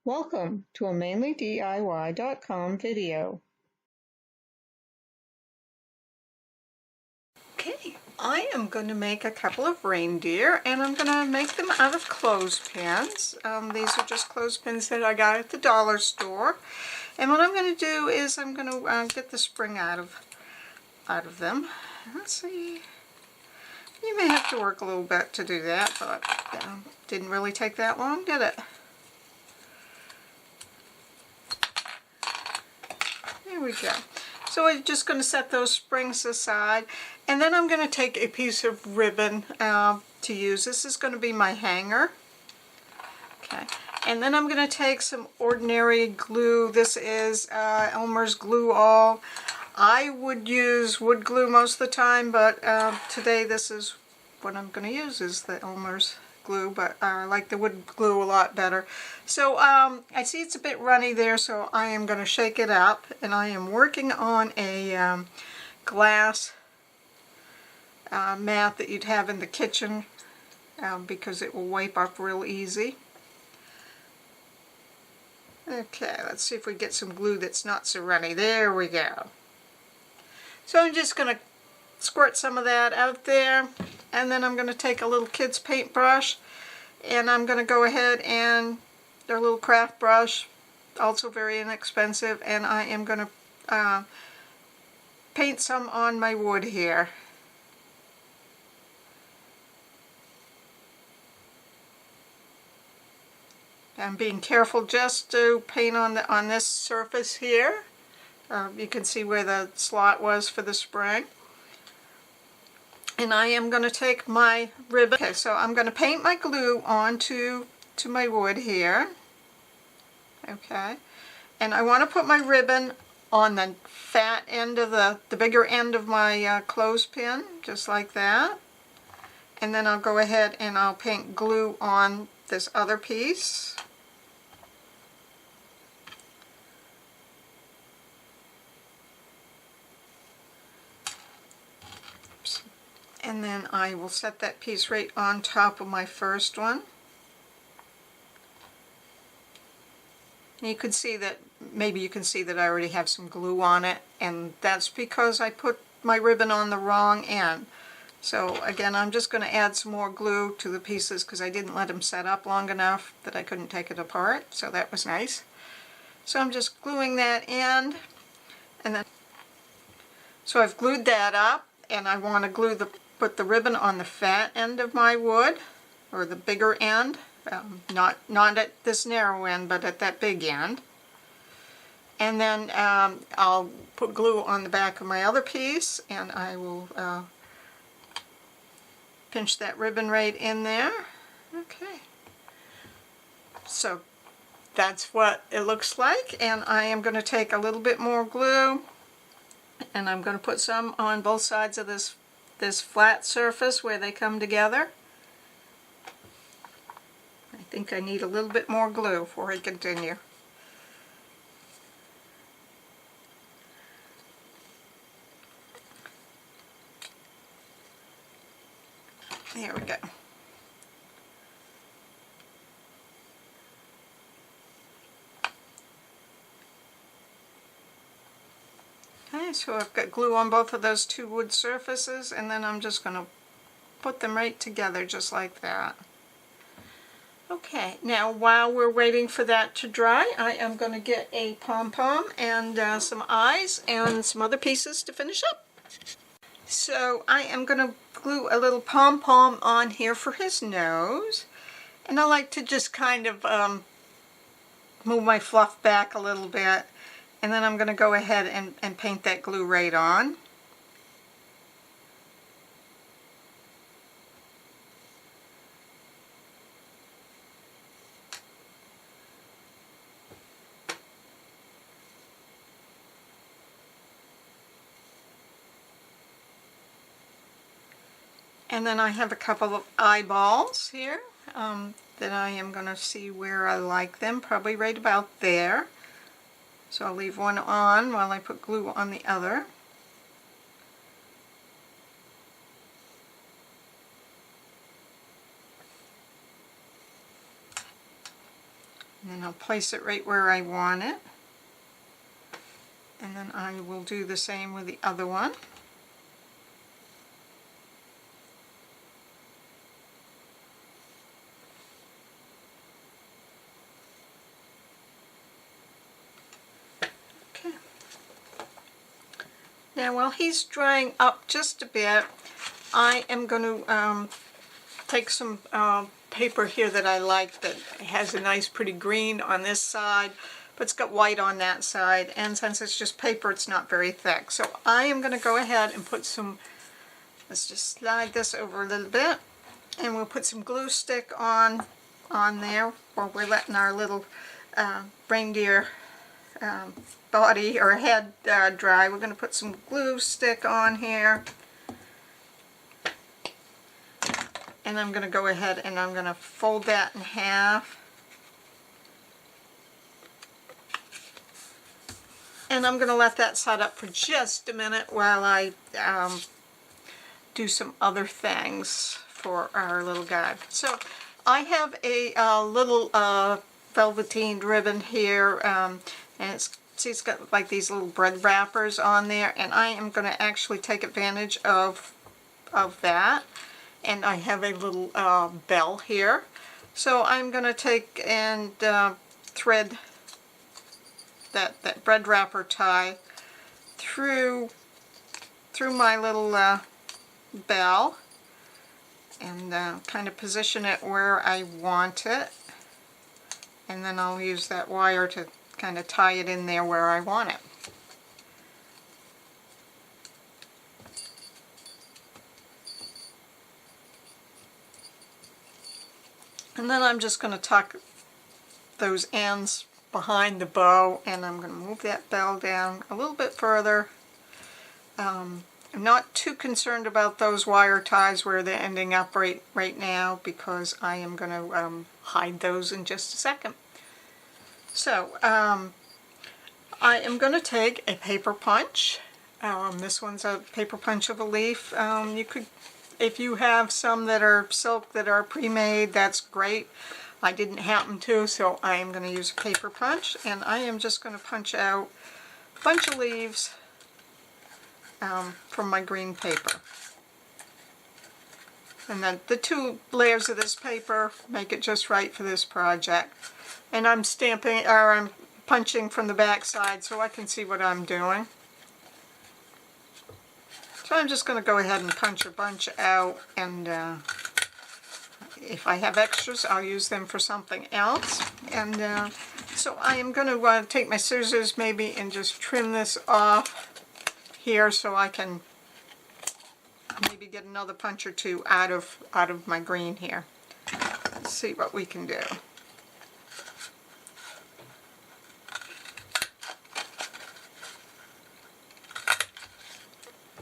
Welcome to a MainlyDIY.com video. Okay, I am going to make a couple of reindeer and I'm going to make them out of clothespins. These are just clothespins that I got at the dollar store. And what I'm going to do is I'm going to get the spring out of them. Let's see. You may have to work a little bit to do that, but didn't really take that long, did it? There we go. So we're just going to set those springs aside, and then I'm going to take a piece of ribbon to use. This is going to be my hanger. Okay, and then I'm going to take some ordinary glue. This is Elmer's Glue All. I would use wood glue most of the time, but today this is what I'm going to use, is the Elmer's glue, but I like the wood glue a lot better. So I see it's a bit runny there, so I am going to shake it up, and I am working on a glass mat that you'd have in the kitchen because it will wipe up real easy. Okay, let's see if we get some glue that's not so runny. There we go. So I'm just going to squirt some of that out there, and then I'm going to take a little kid's paintbrush, and I'm going to go ahead and their little craft brush, also very inexpensive, and I am going to paint some on my wood here. I'm being careful just to paint on this surface here. You can see where the slot was for the spring. And I am going to take my ribbon. Okay, so I'm going to paint my glue onto my wood here. Okay, and I want to put my ribbon on the fat end of the bigger end of my clothespin, just like that. And then I'll go ahead and I'll paint glue on this other piece. And then I will set that piece right on top of my first one. And you can see that, maybe you can see that I already have some glue on it, and that's because I put my ribbon on the wrong end. So again, I'm just going to add some more glue to the pieces because I didn't let them set up long enough that I couldn't take it apart, so that was nice. So I'm just gluing that in, and then so I've glued that up, and I want to put the ribbon on the fat end of my wood, or the bigger end, not at this narrow end, but at that big end. And then I'll put glue on the back of my other piece, and I will pinch that ribbon right in there. Okay, so that's what it looks like, and I am going to take a little bit more glue, and I'm going to put some on both sides of this flat surface where they come together. I think I need a little bit more glue before I continue. There we go. Okay, so I've got glue on both of those two wood surfaces, and then I'm just going to put them right together just like that. Okay, now while we're waiting for that to dry, I am going to get a pom-pom and some eyes and some other pieces to finish up. So I am going to glue a little pom-pom on here for his nose, and I like to just kind of move my fluff back a little bit, and then I'm going to go ahead and paint that glue right on. And then I have a couple of eyeballs here that I am going to see where I like them, probably right about there. So I'll leave one on while I put glue on the other. And then I'll place it right where I want it. And then I will do the same with the other one. Okay. Now while he's drying up just a bit, I am going to take some paper here that I like that has a nice pretty green on this side, but it's got white on that side, and since it's just paper it's not very thick. So I am going to go ahead and put some, let's just slide this over a little bit, and we'll put some glue stick on there while we're letting our little reindeer body or head dry. We're going to put some glue stick on here. And I'm going to go ahead and I'm going to fold that in half. And I'm going to let that set up for just a minute while I do some other things for our little guy. So I have a little velveteened ribbon here, and it's got like these little bread wrappers on there, and I am going to actually take advantage of that. And I have a little bell here. So I'm going to take and thread that bread wrapper tie through my little bell, and kind of position it where I want it. And then I'll use that wire to kind of tie it in there where I want it. And then I'm just going to tuck those ends behind the bow, and I'm going to move that bell down a little bit further. I'm not too concerned about those wire ties where they're ending up right now, because I am going to hide those in just a second. So I am going to take a paper punch. This one's a paper punch of a leaf. You could, if you have some that are silk that are pre-made, that's great. I didn't happen to, so I am going to use a paper punch, and I am just going to punch out a bunch of leaves from my green paper. And then the 2 layers of this paper make it just right for this project. And I'm stamping, or I'm punching from the back side so I can see what I'm doing. So I'm just going to go ahead and punch a bunch out, and if I have extras I'll use them for something else. And so I am going to take my scissors maybe and just trim this off here so I can maybe get another punch or 2 out of my green here. Let's see what we can do.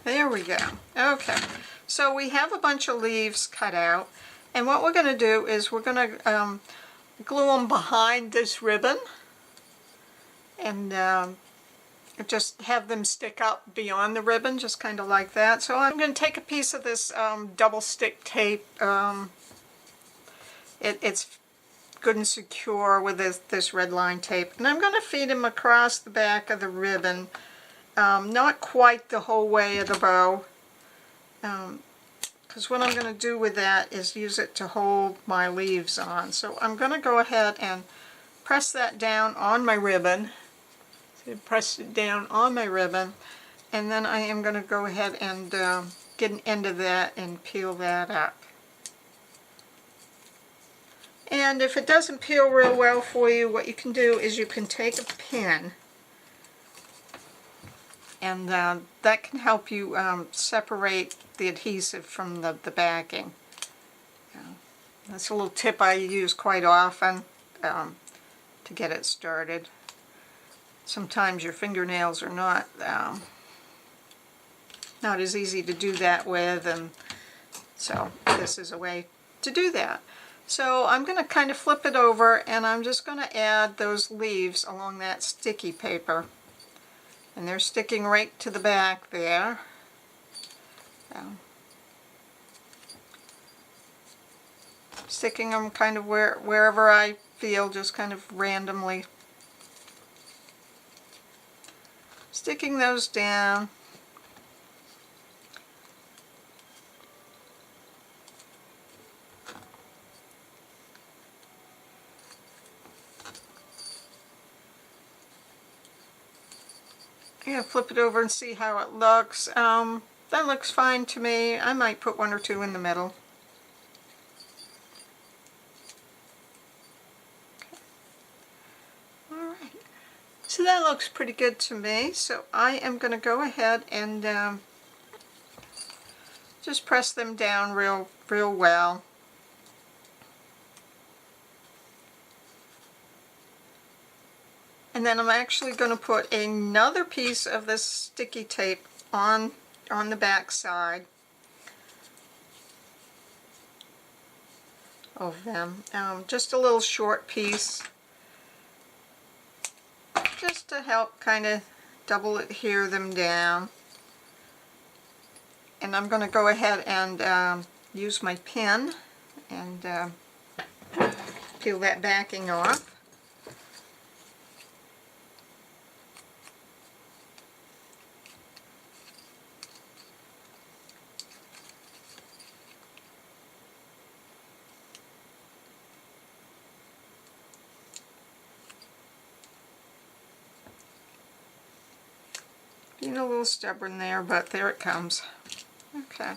There we go. Okay, so we have a bunch of leaves cut out, and what we're going to do is we're going to glue them behind this ribbon, and just have them stick up beyond the ribbon, just kind of like that. So I'm going to take a piece of this double stick tape. It's good and secure with this red line tape, and I'm going to feed them across the back of the ribbon. Not quite the whole way of the bow, because what I'm going to do with that is use it to hold my leaves on. So I'm going to go ahead and press that down on my ribbon. So press it down on my ribbon, and then I am going to go ahead and get an end of that and peel that up. And if it doesn't peel real well for you, what you can do is you can take a pin, and that can help you separate the adhesive from the backing. That's a little tip I use quite often to get it started. Sometimes your fingernails are not as easy to do that with, and so this is a way to do that. So I'm going to kind of flip it over, and I'm just going to add those leaves along that sticky paper. And they're sticking right to the back there. Sticking them kind of wherever I feel, just kind of randomly sticking those down. Yeah, flip it over and see how it looks. That looks fine to me. I might put one or two in the middle. Alright, so that looks pretty good to me. So I am going to go ahead and just press them down real well. And then I'm actually going to put another piece of this sticky tape on the back side of them. Just a little short piece, just to help kind of double adhere them down. And I'm going to go ahead and use my pin and peel that backing off. Being a little stubborn there, but there it comes. Okay,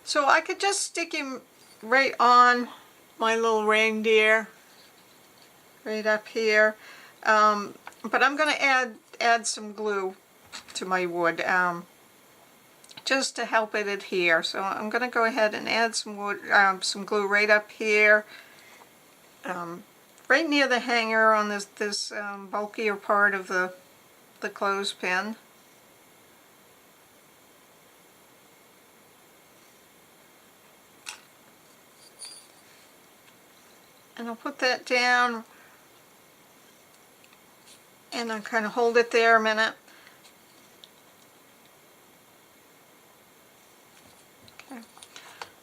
so I could just stick him right on my little reindeer, right up here. But I'm going to add some glue to my wood, just to help it adhere. So I'm going to go ahead and add some wood, some glue right up here, right near the hanger on this bulkier part of the clothespin. And I'll put that down, and I'll kind of hold it there a minute. Okay.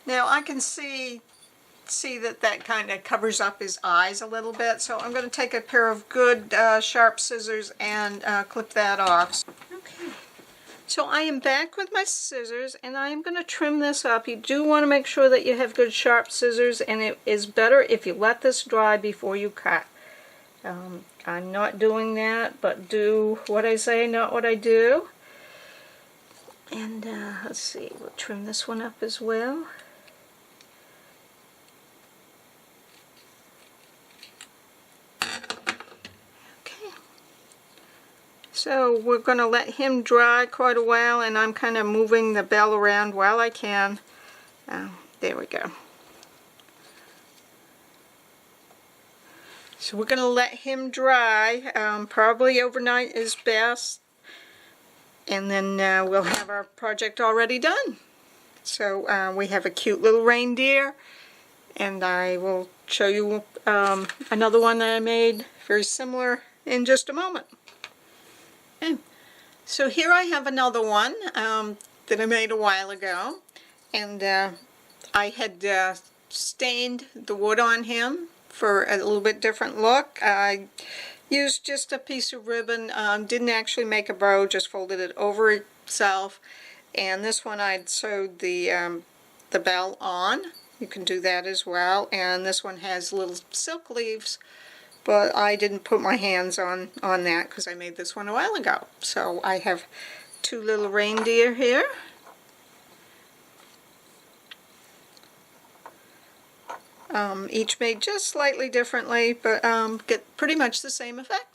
Now I can see that kind of covers up his eyes a little bit, so I'm going to take a pair of good sharp scissors and clip that off. Okay. So I am back with my scissors, and I am going to trim this up. You do want to make sure that you have good sharp scissors, and it is better if you let this dry before you cut. I'm not doing that, but do what I say, not what I do. And let's see, we'll trim this one up as well. So we're going to let him dry quite a while, and I'm kind of moving the bell around while I can. There we go. So we're going to let him dry, probably overnight is best, and then we'll have our project already done. So we have a cute little reindeer, and I will show you another one that I made very similar in just a moment. Okay. So here I have another one that I made a while ago, and I had stained the wood on him for a little bit different look. I used just a piece of ribbon, didn't actually make a bow, just folded it over itself, and this one I'd sewed the bell on. You can do that as well, and this one has little silk leaves, but I didn't put my hands on that because I made this one a while ago. So I have two little reindeer here. Each made just slightly differently, but get pretty much the same effect.